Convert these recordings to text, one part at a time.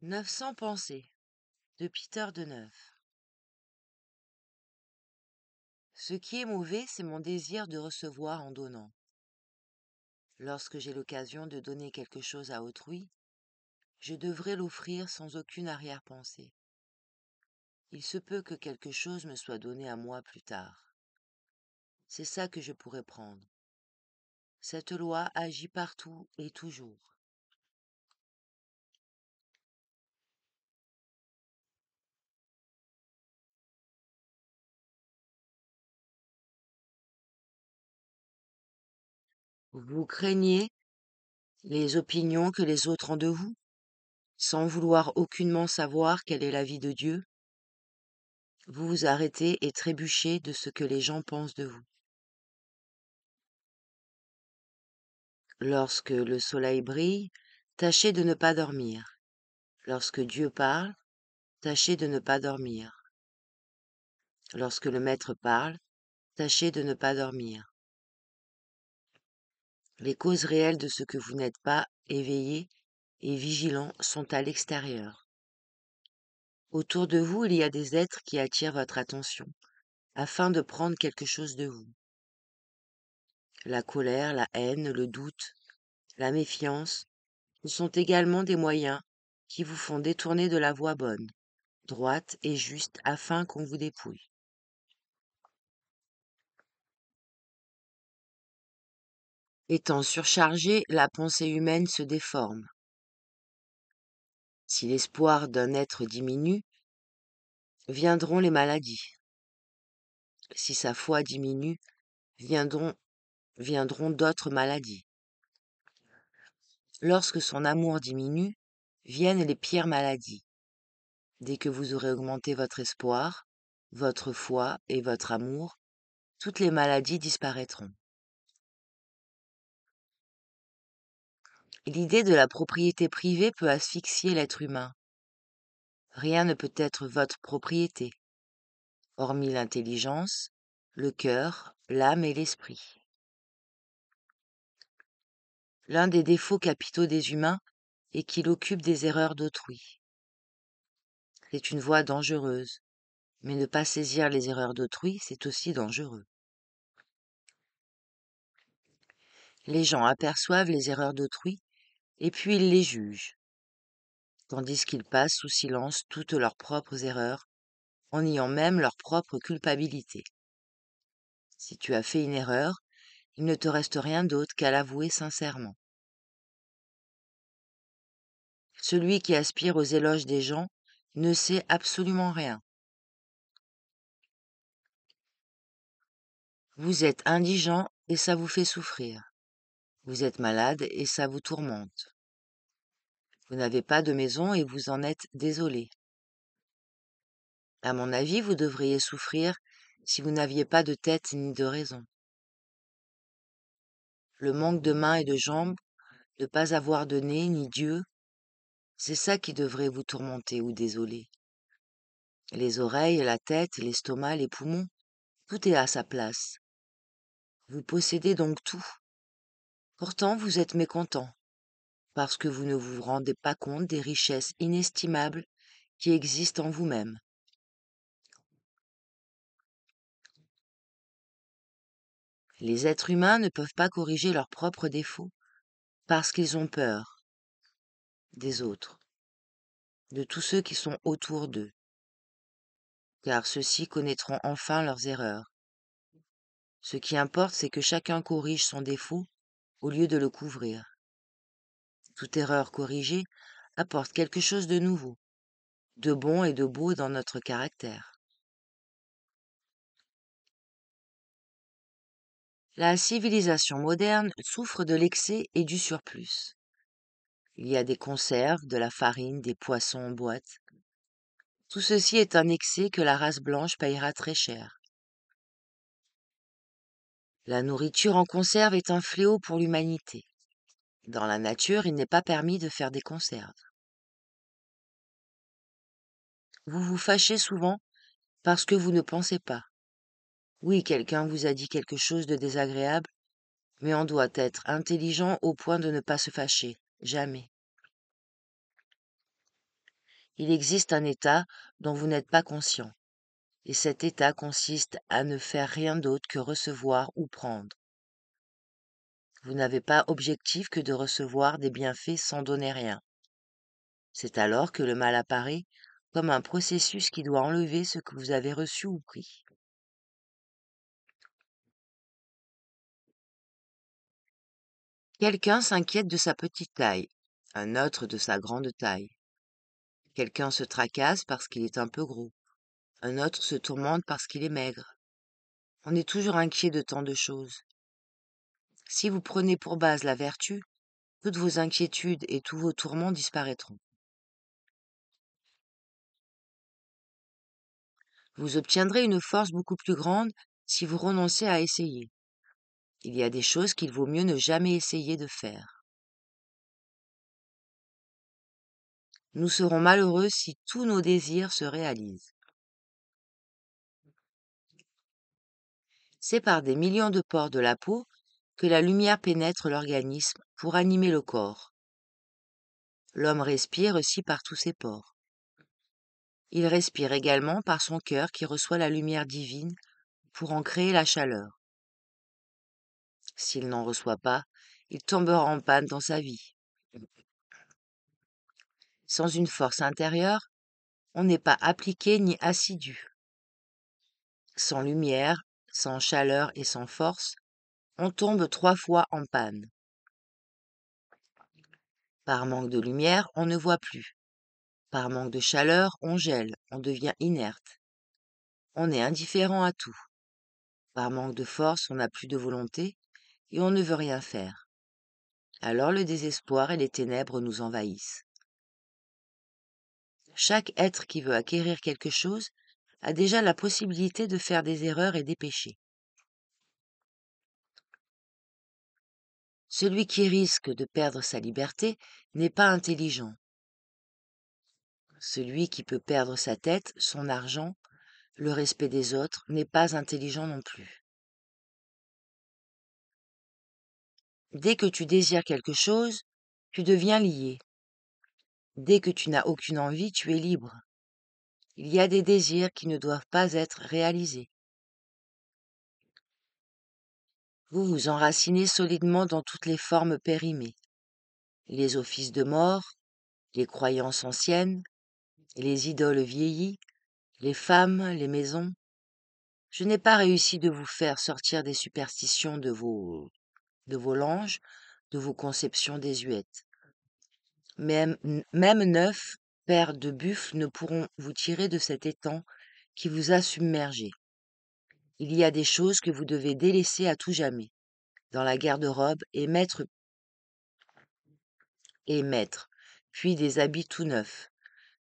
900 pensées de Peter Deneuve. Ce qui est mauvais, c'est mon désir de recevoir en donnant. Lorsque j'ai l'occasion de donner quelque chose à autrui, je devrais l'offrir sans aucune arrière-pensée. Il se peut que quelque chose me soit donné à moi plus tard. C'est ça que je pourrais prendre. Cette loi agit partout et toujours. Vous craignez les opinions que les autres ont de vous, sans vouloir aucunement savoir quel est l'avis de Dieu. Vous vous arrêtez et trébuchez de ce que les gens pensent de vous. Lorsque le soleil brille, tâchez de ne pas dormir. Lorsque Dieu parle, tâchez de ne pas dormir. Lorsque le Maître parle, tâchez de ne pas dormir. Les causes réelles de ce que vous n'êtes pas éveillé et vigilant sont à l'extérieur. Autour de vous, il y a des êtres qui attirent votre attention, afin de prendre quelque chose de vous. La colère, la haine, le doute, la méfiance, ce sont également des moyens qui vous font détourner de la voie bonne, droite et juste, afin qu'on vous dépouille. Étant surchargée, la pensée humaine se déforme. Si l'espoir d'un être diminue, viendront les maladies. Si sa foi diminue, viendront d'autres maladies. Lorsque son amour diminue, viennent les pires maladies. Dès que vous aurez augmenté votre espoir, votre foi et votre amour, toutes les maladies disparaîtront. L'idée de la propriété privée peut asphyxier l'être humain. Rien ne peut être votre propriété, hormis l'intelligence, le cœur, l'âme et l'esprit. L'un des défauts capitaux des humains est qu'il occupe des erreurs d'autrui. C'est une voie dangereuse, mais ne pas saisir les erreurs d'autrui, c'est aussi dangereux. Les gens aperçoivent les erreurs d'autrui et puis ils les jugent, tandis qu'ils passent sous silence toutes leurs propres erreurs, en niant même leur propre culpabilité. Si tu as fait une erreur, il ne te reste rien d'autre qu'à l'avouer sincèrement. Celui qui aspire aux éloges des gens ne sait absolument rien. Vous êtes indigent et ça vous fait souffrir. Vous êtes malade et ça vous tourmente. Vous n'avez pas de maison et vous en êtes désolé. À mon avis, vous devriez souffrir si vous n'aviez pas de tête ni de raison. Le manque de mains et de jambes, ne pas avoir de nez ni d'yeux, c'est ça qui devrait vous tourmenter ou désoler. Les oreilles, la tête, l'estomac, les poumons, tout est à sa place. Vous possédez donc tout. Pourtant, vous êtes mécontent, parce que vous ne vous rendez pas compte des richesses inestimables qui existent en vous-même. Les êtres humains ne peuvent pas corriger leurs propres défauts, parce qu'ils ont peur des autres, de tous ceux qui sont autour d'eux, car ceux-ci connaîtront enfin leurs erreurs. Ce qui importe, c'est que chacun corrige son défaut au lieu de le couvrir. Toute erreur corrigée apporte quelque chose de nouveau, de bon et de beau dans notre caractère. La civilisation moderne souffre de l'excès et du surplus. Il y a des conserves, de la farine, des poissons en boîte. Tout ceci est un excès que la race blanche payera très cher. La nourriture en conserve est un fléau pour l'humanité. Dans la nature, il n'est pas permis de faire des conserves. Vous vous fâchez souvent parce que vous ne pensez pas. Oui, quelqu'un vous a dit quelque chose de désagréable, mais on doit être intelligent au point de ne pas se fâcher. Jamais. Il existe un état dont vous n'êtes pas conscient, et cet état consiste à ne faire rien d'autre que recevoir ou prendre. Vous n'avez pas objectif que de recevoir des bienfaits sans donner rien. C'est alors que le mal apparaît comme un processus qui doit enlever ce que vous avez reçu ou pris. Quelqu'un s'inquiète de sa petite taille, un autre de sa grande taille. Quelqu'un se tracasse parce qu'il est un peu gros, un autre se tourmente parce qu'il est maigre. On est toujours inquiet de tant de choses. Si vous prenez pour base la vertu, toutes vos inquiétudes et tous vos tourments disparaîtront. Vous obtiendrez une force beaucoup plus grande si vous renoncez à essayer. Il y a des choses qu'il vaut mieux ne jamais essayer de faire. Nous serons malheureux si tous nos désirs se réalisent. C'est par des millions de pores de la peau que la lumière pénètre l'organisme pour animer le corps. L'homme respire aussi par tous ses pores. Il respire également par son cœur qui reçoit la lumière divine pour en créer la chaleur. S'il n'en reçoit pas, il tombera en panne dans sa vie. Sans une force intérieure, on n'est pas appliqué ni assidu. Sans lumière, sans chaleur et sans force, on tombe 3 fois en panne. Par manque de lumière, on ne voit plus. Par manque de chaleur, on gèle, on devient inerte. On est indifférent à tout. Par manque de force, on n'a plus de volonté et on ne veut rien faire. Alors le désespoir et les ténèbres nous envahissent. Chaque être qui veut acquérir quelque chose a déjà la possibilité de faire des erreurs et des péchés. Celui qui risque de perdre sa liberté n'est pas intelligent. Celui qui peut perdre sa tête, son argent, le respect des autres n'est pas intelligent non plus. Dès que tu désires quelque chose, tu deviens lié. Dès que tu n'as aucune envie, tu es libre. Il y a des désirs qui ne doivent pas être réalisés. Vous vous enracinez solidement dans toutes les formes périmées, les offices de mort, les croyances anciennes, les idoles vieillies, les femmes, les maisons. Je n'ai pas réussi de vous faire sortir des superstitions de vos langes, de vos conceptions désuètes. Même 9 paires de buffles ne pourront vous tirer de cet étang qui vous a submergé. Il y a des choses que vous devez délaisser à tout jamais, dans la garde-robe et mettre, puis des habits tout neufs,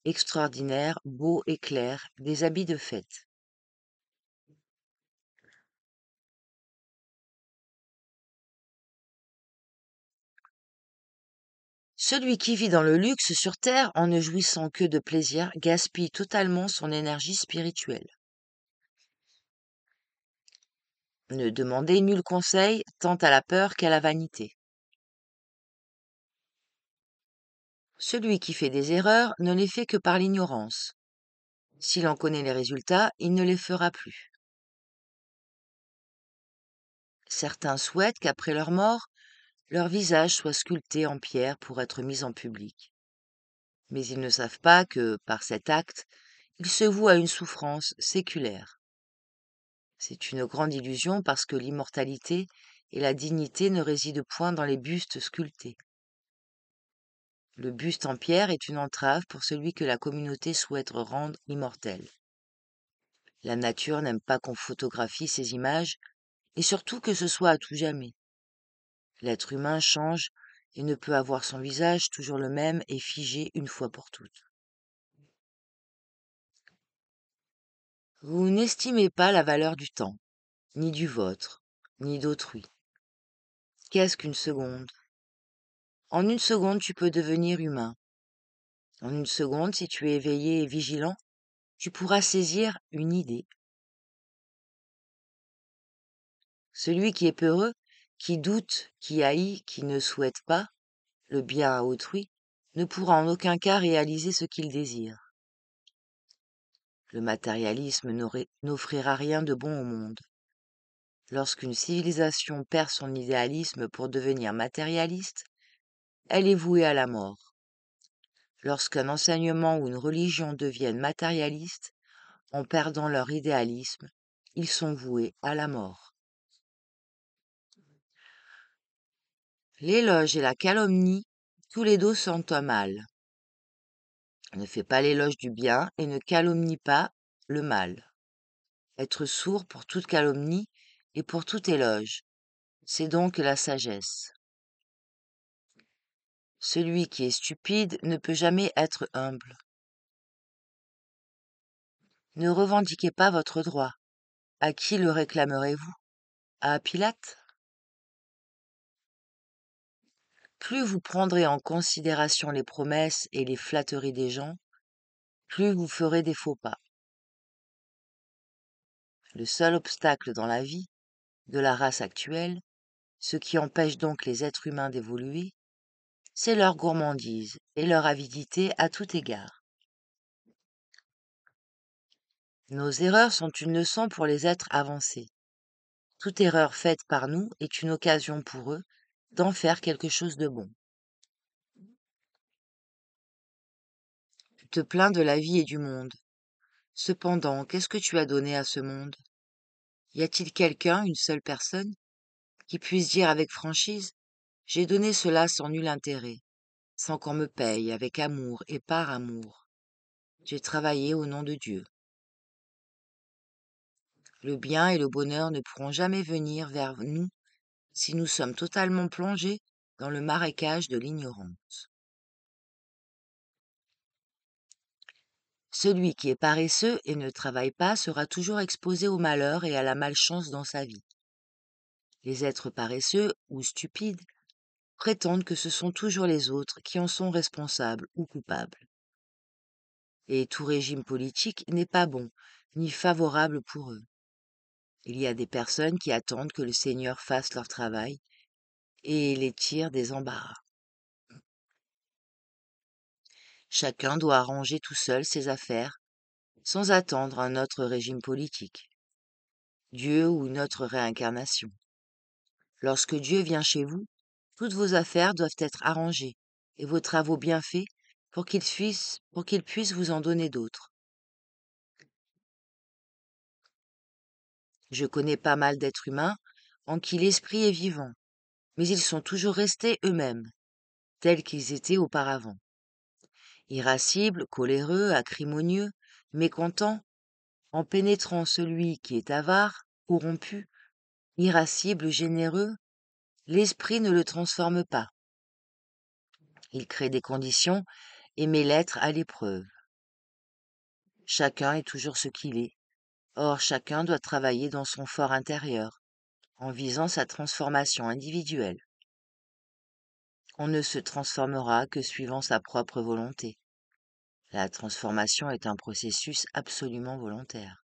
extraordinaires, beaux et clairs, des habits de fête. Celui qui vit dans le luxe sur terre en ne jouissant que de plaisir gaspille totalement son énergie spirituelle. Ne demandez nul conseil tant à la peur qu'à la vanité. Celui qui fait des erreurs ne les fait que par l'ignorance. S'il en connaît les résultats, il ne les fera plus. Certains souhaitent qu'après leur mort, leur visage soit sculpté en pierre pour être mis en public. Mais ils ne savent pas que, par cet acte, ils se vouent à une souffrance séculaire. C'est une grande illusion parce que l'immortalité et la dignité ne résident point dans les bustes sculptés. Le buste en pierre est une entrave pour celui que la communauté souhaite rendre immortel. La nature n'aime pas qu'on photographie ses images, et surtout que ce soit à tout jamais. L'être humain change et ne peut avoir son visage toujours le même et figé une fois pour toutes. Vous n'estimez pas la valeur du temps, ni du vôtre, ni d'autrui. Qu'est-ce qu'une seconde? En une seconde, tu peux devenir humain. En une seconde, si tu es éveillé et vigilant, tu pourras saisir une idée. Celui qui est peureux, qui doute, qui haït, qui ne souhaite pas le bien à autrui, ne pourra en aucun cas réaliser ce qu'il désire. Le matérialisme n'offrira rien de bon au monde. Lorsqu'une civilisation perd son idéalisme pour devenir matérialiste, elle est vouée à la mort. Lorsqu'un enseignement ou une religion deviennent matérialistes, en perdant leur idéalisme, ils sont voués à la mort. L'éloge et la calomnie, tous les deux sont un mal. Ne fais pas l'éloge du bien et ne calomnie pas le mal. Être sourd pour toute calomnie et pour tout éloge, c'est donc la sagesse. Celui qui est stupide ne peut jamais être humble. Ne revendiquez pas votre droit. À qui le réclamerez-vous? À Pilate? Plus vous prendrez en considération les promesses et les flatteries des gens, plus vous ferez des faux pas. Le seul obstacle dans la vie de la race actuelle, ce qui empêche donc les êtres humains d'évoluer, c'est leur gourmandise et leur avidité à tout égard. Nos erreurs sont une leçon pour les êtres avancés. Toute erreur faite par nous est une occasion pour eux d'en faire quelque chose de bon. Tu te plains de la vie et du monde. Cependant, qu'est-ce que tu as donné à ce monde? Y a-t-il quelqu'un, une seule personne, qui puisse dire avec franchise: j'ai donné cela sans nul intérêt, sans qu'on me paye, avec amour et par amour. J'ai travaillé au nom de Dieu. Le bien et le bonheur ne pourront jamais venir vers nous si nous sommes totalement plongés dans le marécage de l'ignorance. Celui qui est paresseux et ne travaille pas sera toujours exposé au malheur et à la malchance dans sa vie. Les êtres paresseux ou stupides prétendent que ce sont toujours les autres qui en sont responsables ou coupables. Et tout régime politique n'est pas bon, ni favorable pour eux. Il y a des personnes qui attendent que le Seigneur fasse leur travail et les tire des embarras. Chacun doit arranger tout seul ses affaires, sans attendre un autre régime politique, Dieu ou une autre réincarnation. Lorsque Dieu vient chez vous, toutes vos affaires doivent être arrangées et vos travaux bien faits pour qu'il puisse vous en donner d'autres. Je connais pas mal d'êtres humains en qui l'esprit est vivant, mais ils sont toujours restés eux-mêmes, tels qu'ils étaient auparavant. Irascibles, coléreux, acrimonieux, mécontents, en pénétrant celui qui est avare, corrompu, irascible, généreux, l'esprit ne le transforme pas. Il crée des conditions et met l'être à l'épreuve. Chacun est toujours ce qu'il est. Or, chacun doit travailler dans son fort intérieur, en visant sa transformation individuelle. On ne se transformera que suivant sa propre volonté. La transformation est un processus absolument volontaire.